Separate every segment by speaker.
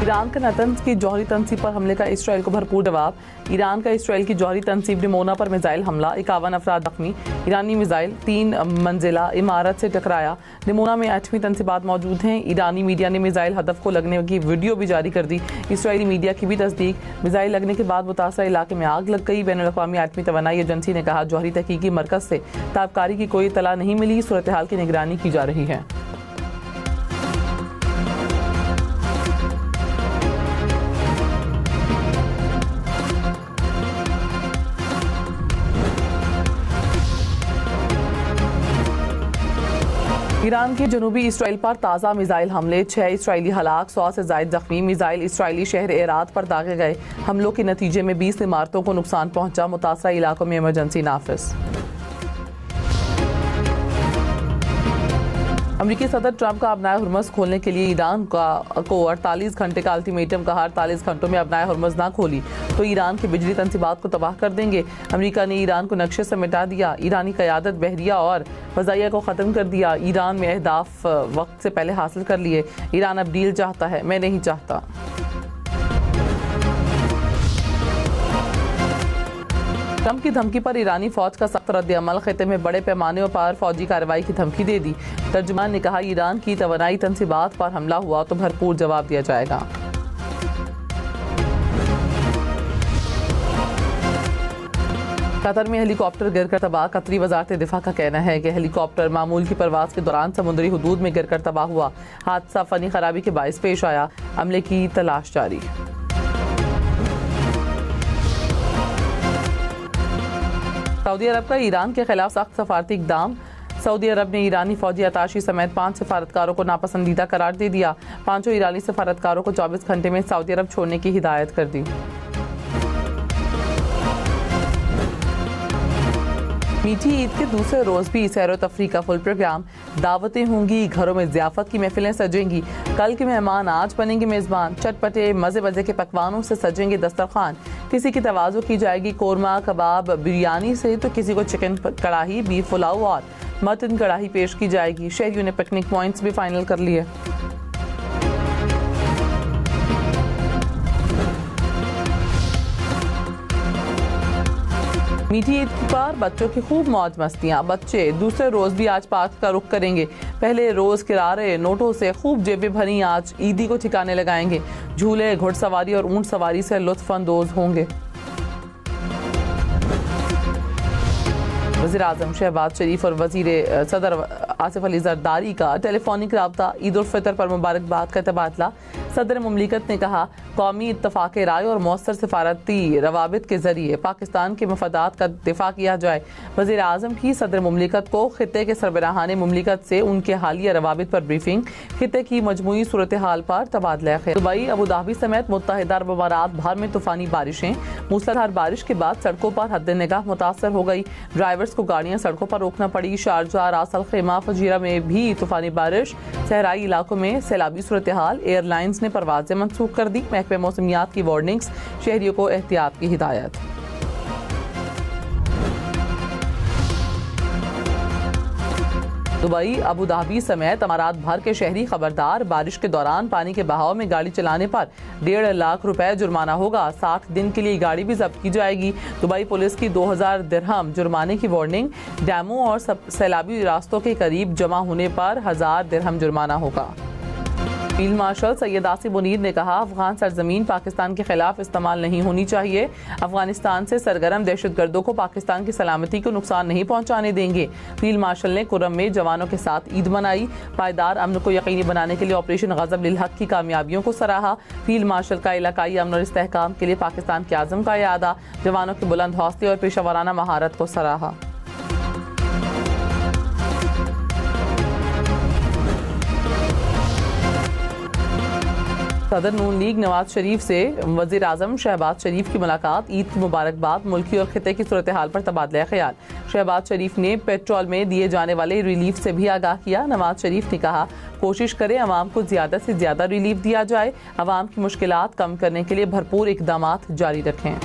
Speaker 1: Iran का नातंज की जौहरी तनसीब पर हमले का इसराइल को भरपूर जवाब। ईरान का इसराइल की जौहरी तनसीब निमोना पर मिसाइल हमला, 51 अफराद जख्मी। ईरानी मिसाइल 3 मंजिला इमारत से टकराया। निमोना में एटमी तनसीबात मौजूद हैं। ईरानी मीडिया ने मिसाइल हदफ को लगने की वीडियो भी जारी कर दी। इसराइली मीडिया की भी तस्दीक। मिसाइल लगने के बाद मुतासरा इलाके में आग लग गई। बैनुल-अक़वामी एटमी तवानाई एजेंसी ने कहा, जौहरी तहकीकी मरकज से ताबकारी की कोई इत्तला नहीं मिली। सूरत हाल की निगरानी की जा रही है। ईरान के जनूबी इसराइल पर ताज़ा मिसाइल हमले, 6 इसराइली हलाक, 100 से ज़ायद जख्मी। मिसाइल इसराइली शहर एरात पर दागे गए। हमलों के नतीजे में 20 इमारतों को नुकसान पहुंचा। मुतासरा इलाकों में इमरजेंसी नाफिज। अमरीकी सदर ट्रंप का अपनाए हुर्मुज़ खोलने के लिए ईरान को 48 घंटे का अल्टीमेटम कहा। 48 घंटों में अपनाए हुर्मुज़ ना खोली तो ईरान की बिजली तनसीबात को तबाह कर देंगे। अमरीका ने ईरान को नक्शे से मिटा दिया। ईरानी क़यादत बहरिया और फ़ज़ाइया को ख़त्म कर दिया। ईरान में अहदाफ वक्त से पहले हासिल कर लिए। ईरान अब डील चाहता है, मैं नहीं चाहता। ट्रंप की धमकी पर ईरानी फौज का सख्त रद्द-ए-अमल। खिते में बड़े पैमाने पर फौजी कार्रवाई की धमकी दे दी। तर्जुमान ने कहा, ईरान की तवानाई तनसीबात पर हमला हुआ तो भरपूर जवाब दिया जाएगा। कतर में हेलीकॉप्टर गिरकर तबाह। कतरी वजारत दिफा का कहना है कि हेलीकॉप्टर मामूल की परवाज के दौरान समुद्री हुदूद में गिरकर तबाह हुआ। हादसा फनी खराबी के बाइस पेश आया। अमले की तलाश जारी। सऊदी अरब का ईरान के खिलाफ सख्त सफारती इक़दाम। सऊदी अरब ने ईरानी फौजी अताशी समेत 5 सफारतकारों को नापसंदीदा करार दे दिया। 5 ईरानी सफारतकारों को 24 घंटे में सऊदी अरब छोड़ने की हिदायत कर दी। मीठी ईद के दूसरे रोज भी सैर व तफरीह का फुल प्रोग्राम। दावतें होंगी, घरों में ज़ियाफ़त की महफिलें सजेंगी। कल के मेहमान आज बनेंगे मेज़बान। चटपटे मज़े मज़े के पकवानों से सजेंगे दस्तरखान। किसी की तवाज़ो की जाएगी कोरमा कबाब बिरयानी से तो किसी को चिकन कढ़ाई, बीफ पुलाव और मटन कढ़ाई पेश की जाएगी। शहरियों ने पिकनिक पॉइंट्स भी फाइनल कर लिए। मीठी ईद पर बच्चों की खूब मौज मस्तियाँ। बच्चे दूसरे रोज भी आज पार्क का रुख करेंगे। पहले रोज किरारे नोटों से खूब जेबें भरी आज ईदी को ठिकाने लगाएंगे। झूले, घुड़सवारी और ऊंट सवारी से लुत्फ अंदोज होंगे। वज़ीर आज़म शहबाज शरीफ और वज़ीर सदर आसिफ अली ज़रदारी का टेलीफोनिक रब्ता। ईद उल फितर पर मुबारकबाद का तबादला। सदर मुमलिकत ने कहा, कौमी इत्तफ़ाक़ राय और मौसर सफारती रवाबित के ज़रिए पाकिस्तान के मफादात का दिफा किया जाए। वज़ीर आज़म की सदर मुमलिकत को खित्ते के सरबराहान मुमलिकत से उनके हालिया रवाबित पर ब्रीफिंग। खित्ते की मजमूई सूरत हाल पर तबादला खैर। दुबई, अबू धाबी समेत मुत्तहिदा अरब अमारात भर में तूफ़ानी बारिशें। मूसलाधार बारिश के बाद सड़कों पर हद निगाह मुतासर हो गई। ड्राइवर्स को गाड़ियां सड़कों पर रोकना पड़ी। शारजा, रास अल खैमा, फजीरा में भी तूफानी बारिश। सहराई इलाकों में सैलाबी सूरत हाल। एयरलाइंस ने परवाजें मनसूख कर दी। महकमे मौसमियात की वार्निंग्स। शहरियों को एहतियात की हिदायत। दुबई, अबू धाबी समेत अमारात भर के शहरी खबरदार। बारिश के दौरान पानी के बहाव में गाड़ी चलाने पर 1.5 लाख रुपए जुर्माना होगा। 60 दिन के लिए गाड़ी भी जब्त की जाएगी। दुबई पुलिस की 2000 दिरहम जुर्माने की वार्निंग। डैमों और सैलाबी रास्तों के करीब जमा होने पर 1000 दिरहम जुर्माना होगा। फील्ड मार्शल सैयद आसिम मुनीर ने कहा, अफगान सरजमीन पाकिस्तान के खिलाफ इस्तेमाल नहीं होनी चाहिए। अफगानिस्तान से सरगर्म दहशतगर्दों को पाकिस्तान की सलामती को नुकसान नहीं पहुंचाने देंगे। फील्ड मार्शल ने कुर्रम में जवानों के साथ ईद मनाई। पायदार अमन को यकीनी बनाने के लिए ऑपरेशन गज़ब लिल हक की कामयाबियों को सराहा। फील्ड मार्शल का इलाकाई अमन और इस्तेहकाम के लिए पाकिस्तान के आज़म का यादा। जवानों के बुलंद हौसले और पेशेवराना महारत को सराहा। सदर नून लीग नवाज शरीफ से वज़ीर आज़म शहबाज शरीफ की मुलाकात। ईद की मुबारकबाद। मुल्की और खिते की सूरत हाल पर तबादला ख्याल। शहबाज शरीफ ने पेट्रोल में दिए जाने वाले रिलीफ से भी आगाह किया। नवाज शरीफ ने कहा, कोशिश करें अवाम को ज़्यादा से ज़्यादा रिलीफ दिया जाए। अवाम की मुश्किलात कम करने के लिए भरपूर इक़दामात जारी रखें।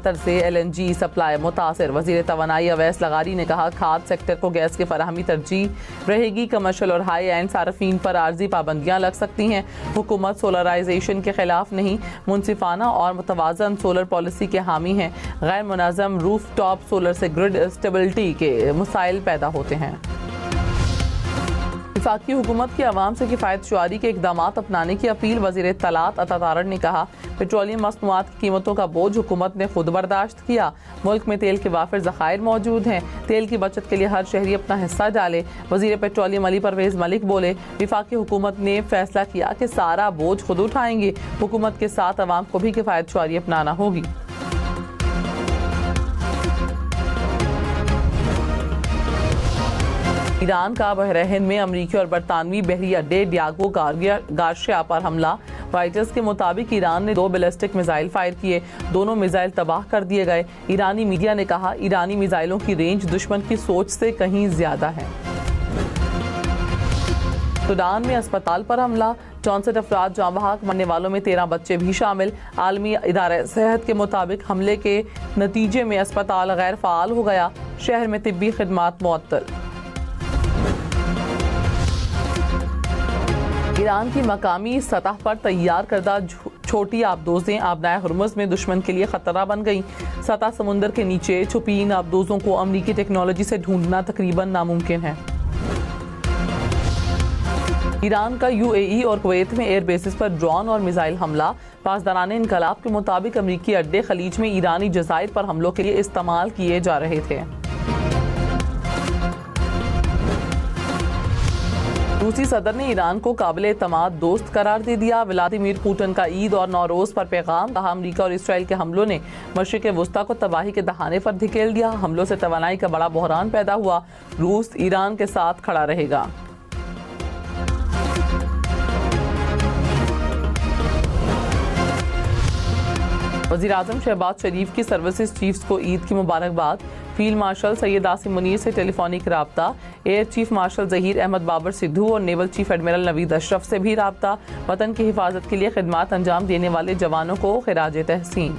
Speaker 1: खतर से LNG सप्लाई मुतासिर। वज़ीर तवानाई अवैस लगारी ने कहा, खाद सेक्टर को गैस की फराहमी तरजीह रहेगी। कमर्शल और हाई एंड सार्फिन पर आर्जी पाबंदियाँ लग सकती हैं। हुकूमत सोलराइजेशन के खिलाफ नहीं, मुनसिफाना और मुतवाज़न सोलर पॉलिसी के हामी हैं। गैर मुनाज़म रूफ टॉप सोलर से ग्रिड स्टेबिलिटी के मसाइल पैदा होते हैं। वफाकी हुकूमत की आवाम से किफ़ायत शुआरी के इकदाम अपनाने की अपील। वज़ीर इत्तलात अता तारड़ ने कहा, पेट्रोलियम मसनूआत की कीमतों का बोझ हुकूमत ने खुद बर्दाश्त किया। मुल्क में तेल के वाफिर ज़खायर मौजूद हैं। तेल की बचत के लिए हर शहरी अपना हिस्सा डाले। वज़ीर पेट्रोलियम अली परवेज़ मलिक बोले, वफाकी हुकूमत ने फैसला किया कि सारा बोझ खुद उठाएंगे। हुकूमत के साथ आवाम को भी किफ़ायत शुआरी अपनाना होगी। ईरान का बहरीन में अमरीकी और बरतानवी बहरी अड्डे डियागो गार्शिया पर हमला। रॉयटर्स के मुताबिक ईरान ने 2 बैलिस्टिक मिसाइल फायर किए। दोनों मिसाइल तबाह कर दिए गए। ईरानी मीडिया ने कहा, ईरानी मिसाइलों की रेंज दुश्मन की सोच से कहीं ज्यादा है। सूडान में अस्पताल पर हमला। 64 अफराद जाँ बहक, मरने वालों में 13 बच्चे भी शामिल। आलमी इदारा सेहत के मुताबिक हमले के नतीजे में अस्पताल गैर फाल हो गया। शहर में तिब्बी खिदमात मुअत्तल। ईरान की मकामी सतह पर तैयार करदा छोटी आबदोजें आबनाए हुर्मुज़ में दुश्मन के लिए खतरा बन गईं। सतह समुंदर के नीचे छुपी इन आबदोजों को अमरीकी टेक्नोलॉजी से ढूंढना तकरीबन नामुमकिन है। ईरान का UAE और कुवैत में एयर बेसिस पर ड्रोन और मिसाइल हमला। पासदारान इनकलाब के मुताबिक अमरीकी अड्डे खलीज में ईरानी जज़ायर पर हमलों के लिए इस्तेमाल किए जा रहे थे। रूसी सदर ने ईरान को काबिले एतमाद दोस्त करार दे दिया। व्लादिमीर पुतिन का ईद और नौरोज पर पैगाम। कहा, अमरीका और इसराइल के हमलों ने मशरिक वुस्ता को तबाही के दहाने पर धकेल दिया। हमलों से तवानाई का बड़ा बहरान पैदा हुआ। रूस ईरान के साथ खड़ा रहेगा। वज़ीर आज़म शहबाज शरीफ की सर्विसेज चीफ्स को ईद की मुबारकबाद। फील्ड मार्शल सैयद आसिम मुनीर से टेलीफोनिक राब्ता। Air chief marshal Zaheer Ahmed Babar Sidhu और naval chief admiral Naveed Ashraf से भी राब्ता। वतन की हिफाजत के लिए खिदमात अंजाम देने वाले जवानों को खिराज तहसीन।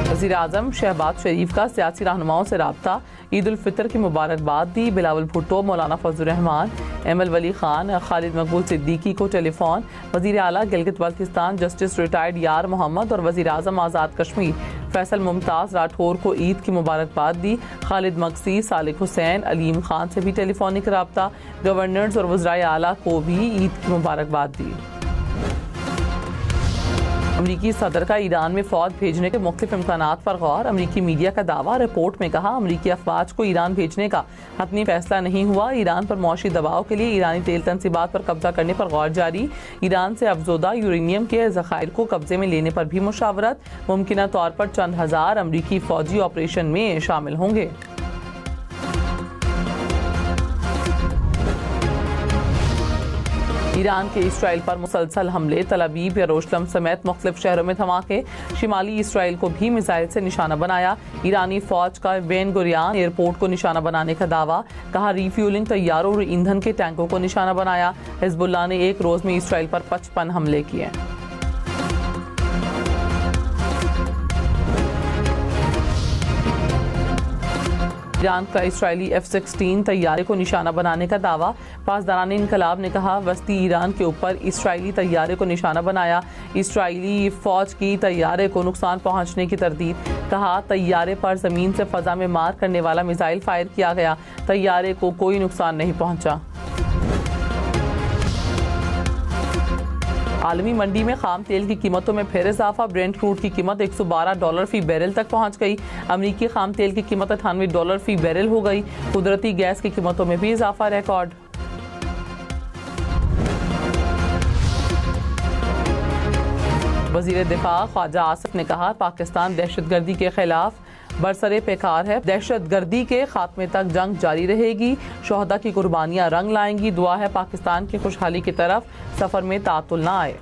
Speaker 1: वज़ीर आज़म शहबाज शरीफ का सियासी रहनुमाओं से राब्ता। ईद उल फितर की मुबारकबाद दी। बिलावल भुट्टो, मौलाना फजलुर रहमान, एमएल वली खान, खालिद मकबूल सिद्दीकी को टेलीफोन। वज़ीर आला गिलगित बल्तिस्तान जस्टिस रिटायर्ड यार मोहम्मद और वज़ीर आज़म आज़ाद कश्मीर फैसल मुमताज़ राठौर को ईद की मुबारकबाद दी। खालिद मकसी, सालिक हुसैन, अलीम खान से भी टेलीफोनिक राब्ता। गवर्नर्स और वज़राए आला को भी ईद की मुबारकबाद दी। अमरीकी सदर का ईरान में फौज भेजने के मुख्तलिफ इम्कानात पर गौर। अमरीकी मीडिया का दावा। रिपोर्ट में कहा, अमरीकी अफवाज को ईरान भेजने का हतमी फैसला नहीं हुआ। ईरान पर मौशी दबाव के लिए ईरानी तेल तनसीबात पर कब्जा करने पर गौर जारी। ईरान से अफजोदा यूरेनियम के ज़खायर को कब्जे में लेने पर भी मुशावरत। मुमकिना तौर पर चंद हज़ार अमरीकी फौजी ऑपरेशन में शामिल होंगे। ईरान के इसराइल पर मुसलसल हमले। तल अवीव, यरूशलेम समेत मुख्तलिफ शहरों में धमाके। शिमाली इसराइल को भी मिसाइल से निशाना बनाया। ईरानी फौज का बेन गुरियान एयरपोर्ट को निशाना बनाने का दावा। कहा, रिफ्यूलिंग तैयारों और ईंधन के टैंकों को निशाना बनाया। हिजबुल्लाह ने एक रोज में इसराइल पर 55 हमले किए। ईरान का इसराइली F-16 तैयारे को निशाना बनाने का दावा। पासदारान इनकलाब ने कहा, वस्ती ईरान के ऊपर इसराइली तैयारे को निशाना बनाया। इसराइली फौज की तैयारे को नुकसान पहुंचने की तरदीद। कहा, तैयारे पर जमीन से फजा में मार करने वाला मिसाइल फायर किया गया। तैयारे को कोई नुकसान नहीं पहुंचा। आलमी मंडी में खाम तेल की कीमतों में फिर इजाफा। ब्रेंट क्रूड की कीमत $112 फी बैरल तक पहुंच गई। अमरीकी खाम तेल की कीमत $98 फी बैरल हो गई। कुदरती गैस की कीमतों में भी इजाफा रिकॉर्ड। वज़ीर दिफा ख्वाजा आसिफ ने कहा, पाकिस्तान दहशतगर्दी के खिलाफ बरसरे पेकार है। दहशतगर्दी के खात्मे तक जंग जारी रहेगी। शोहदा की कुर्बानियां रंग लाएंगी। दुआ है पाकिस्तान की खुशहाली की तरफ सफर में तातुल ना आए।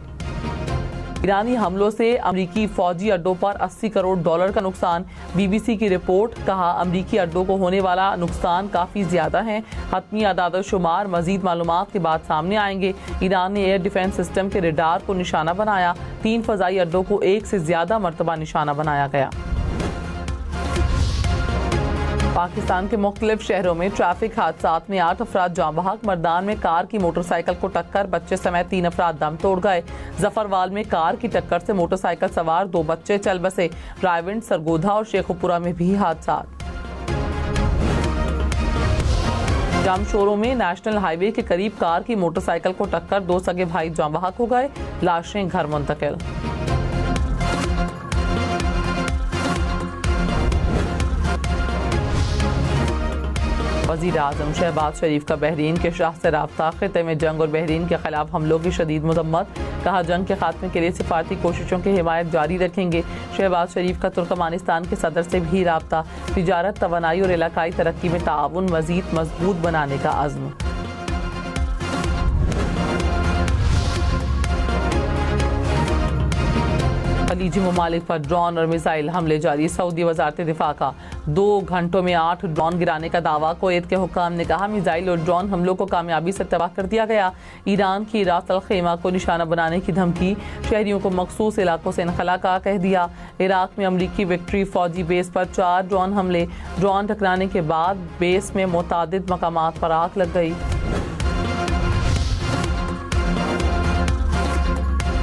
Speaker 1: ईरानी हमलों से अमरीकी फौजी अड्डों पर 80 करोड़ डॉलर का नुकसान। BBC की रिपोर्ट, कहा अमरीकी अड्डों को होने वाला नुकसान काफ़ी ज़्यादा है। हतमी आदाद शुमार मज़ीद मालूमात के बाद सामने आएंगे। ईरान ने एयर डिफेंस सिस्टम के रडार को निशाना बनाया। 3 फ़ज़ाई अड्डों को 1 से ज़्यादा मरतबा निशाना बनाया गया। पाकिस्तान के मुख्तलिफ शहरों में ट्रैफिक हादसात में 8 अफराद जाँ बहक। मर्दान में कार की मोटरसाइकिल को टक्कर, बच्चे समेत 3 अफराद दम तोड़ गए। जफरवाल में कार की टक्कर से मोटरसाइकिल सवार 2 बच्चे चल बसे। रायविंड, सरगोधा और शेखुपुरा में भी हादसा। जामशोरों में नेशनल हाईवे के करीब कार की मोटरसाइकिल को टक्कर, 2 सगे भाई जाँ बहक हो गए, लाशें घर मुंतकिल। वज़ीर आज़म शहबाज शरीफ का बहरीन के शाह से राब्ता। खिते में जंग और बहरीन के खिलाफ हमलों की शदीद मजम्मत। कहा जंग के खात्मे के लिए सिफारती कोशिशों की हिमायत जारी रखेंगे। शहबाज शरीफ का तुर्कमानिस्तान के सदर से भी राब्ता। तिजारत, तवानाई और इलाकाई तरक्की में ताउन मज़ीद मजबूत बनाने का अज़्म। खलीजी ममालिक पर ड्रोन और मिसाइल हमले जारी। सऊदी वजारत दिफा का 2 घंटों में 8 ड्रोन गिराने का दावा। कुवैत के हुक्काम ने कहा मिसाइल और ड्रोन हमलों को कामयाबी से तबाह कर दिया गया। ईरान की रास अल खैमा को निशाना बनाने की धमकी। शहरियों को मखसूस इलाकों से इनखला का कह दिया। इराक में अमरीकी विक्ट्री फौजी बेस पर 4 ड्रोन हमले। ड्रोन टकराने के बाद बेस में मुतादिद मकामात पर आग लग गई।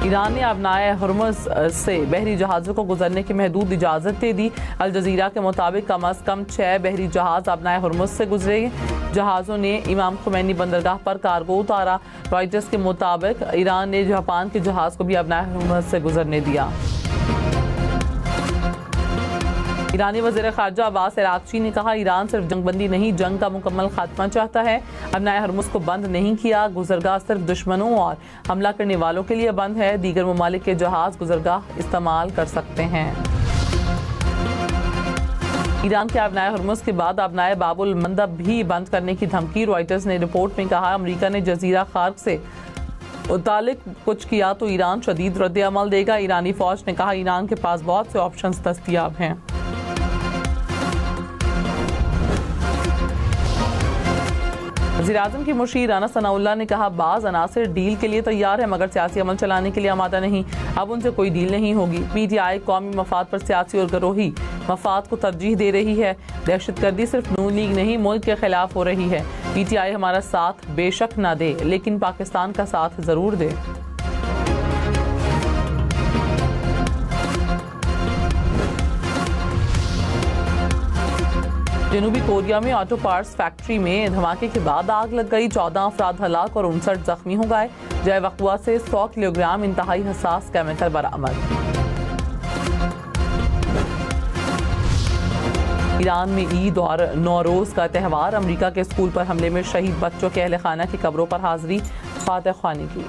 Speaker 1: ईरान ने अबनाए हुर्मुज़ से बहरी जहाज़ों को गुजरने की महदूद इजाज़त दे दी। अल जज़ीरा के मुताबिक कम अज़ कम 6 बहरी जहाज़ अबनाए हुर्मुज़ से गुजरे। जहाज़ों ने इमाम खुमैनी बंदरगाह पर कार्गो उतारा। रॉयटर्स के मुताबिक ईरान ने जापान के जहाज़ को भी अबनाए हुर्मुज़ से गुजरने दिया। ईरानी वज़ीर ख़ारजा अब्बास अराग़ची ने कहा ईरान सिर्फ जंगबंदी नहीं, जंग का मुकम्मल खात्मा चाहता है। अबनाए हुर्मुज़ को बंद नहीं किया। गुजरगाह सिर्फ दुश्मनों और हमला करने वालों के लिए बंद है। दीगर ममालिक के जहाज़ गुजरगाह इस्तेमाल कर सकते हैं। ईरान के अबनाए हुर्मुज़ के बाद अबनाए बाबुल मंदब भी बंद करने की धमकी। रॉयटर्स ने रिपोर्ट में कहा अमरीका ने जज़ीरा खार्क से मुतालिक कुछ किया तो ईरान शदीद रद्द अमल देगा। ईरानी फौज ने कहा ईरान के पास बहुत से ऑप्शंस दस्तयाब हैं। वज़ीर-ए-आज़म की मुशीर राना सनाउल्लाह ने कहा बाज़ अनासिर डील के लिए तैयार है मगर सियासी अमल चलाने के लिए आमादा नहीं। अब उनसे कोई डील नहीं होगी। PTI कौमी मफाद पर सियासी और गरोही मफाद को तरजीह दे रही है। दहशतगर्दी सिर्फ नून लीग नहीं मुल्क के खिलाफ हो रही है। PTI हमारा साथ बेशक ना दे लेकिन पाकिस्तान का साथ ज़रूर दे। जनूबी कोरिया में ऑटो पार्ट्स फैक्ट्री में धमाके के बाद आग लग गई। 14 अफराद हलाक और 59 जख्मी हो गए। जय वक़्वा से 100 किलोग्राम इंतहाई हसास केमिकल बरामद। ईरान में ईद और नौरोज़ का त्यौहार। अमेरिका के स्कूल पर हमले में शहीद बच्चों के अहल खाना की कब्रों पर हाजिरी फातह ख्वानी की।